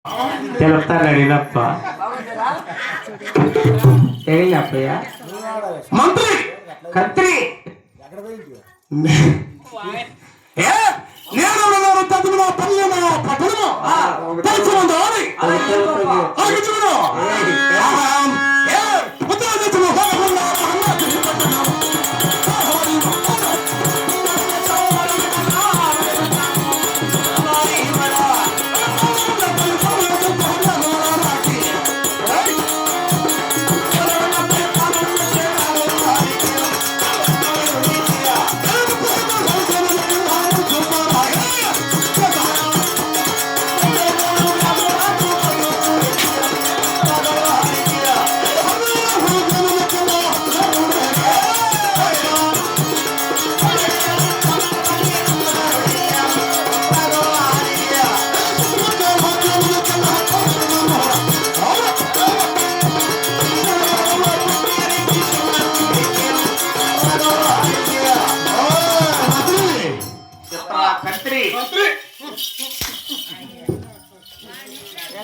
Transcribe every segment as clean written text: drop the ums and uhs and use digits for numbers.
తెలుపుతాను అడిగినప్ప తెలియనప్పయ్య మంత్రి కత్రి నేను చదువులో పల్లెలో పట్టణము తెలుసుకుందా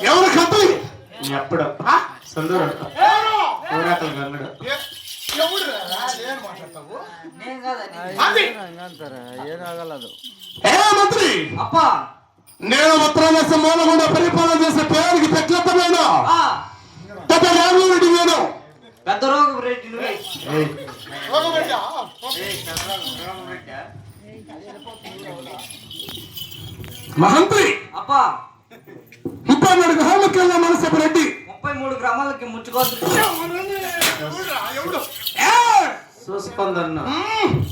ఎవరు కత్తి ఎప్పుడు సందూరు ఊరాకలు గంగడు మంత్రి నేను ఉత్తరాంధ్ర మూలకుండా పరిపాలన చేసే పేరుకి పెట్లెత్తలేను పెద్ద రాఘవరెడ్డి నేను పెద్ద రోగరెడ్డి మహంత్రి అప్పా 34 గ్రామాలకెళ్ళ మనసపు రెడ్డి 33 గ్రామాలకి ముచ్చుకోవచ్చు చూసుకుందన్న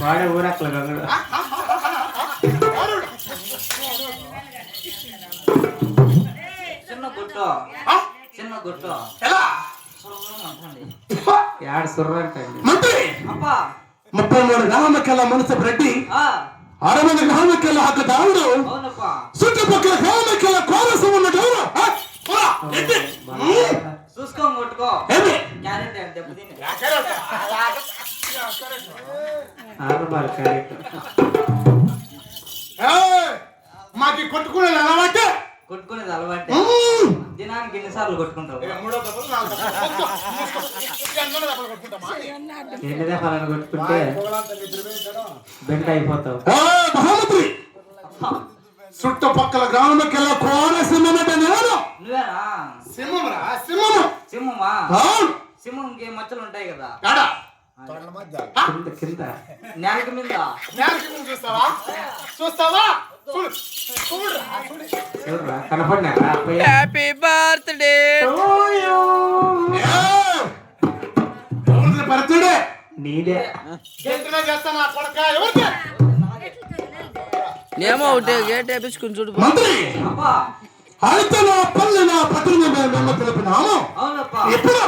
వాడే ఊరాకలు గంగడు చిన్న గుట్టు ఎలా యాడ్ సుర్రంటండి మంత్రి అప్పా 33 గ్రామాలకెళ్ళ మనసపు రెడ్డి 60 గ్రామాలకెళ్ళ హక్కు దావుడు అవునప్పా చుట్టుపక్కల గ్రామాలకెళ్ళ కోరసం ఉన్నట్టు చూసుకో కొట్టుకో క్యారెట్ దెబ్బతిని ఆరుబారు క్యారెట్ మాకి కొట్టుకునేది అలవాటే కొట్టుకునేది అలవాటే దినానికి ఎన్నిసార్లు కొట్టుకుంటావు ఎన్ని దఫాలను కొట్టుకుంటే బెండ్ అయిపోతావు మహామంత్రి చుట్టుపక్కల గ్రామంకెళ్ళ కోరసింహమంటే నేను నువ్వేనా సింహంరా సింహము సింహమా సింహంకి మచ్చలు ఉంటాయి కదా కింద కింద నేలకి మీద చూస్తావా చూస్తావా చూడరా కనపడినారా హ్యాపీ బర్త్డే బర్త్డే నీదే చేస్తాను కొడక ఎవరికి నేమో ఒకటి గేట్ వేపించుకుని చూడు మంత్రి అప్పా అయితే నా పల్లె నా పట్టణ మేము తెలిపినాము అవునప్పా ఎప్పుడు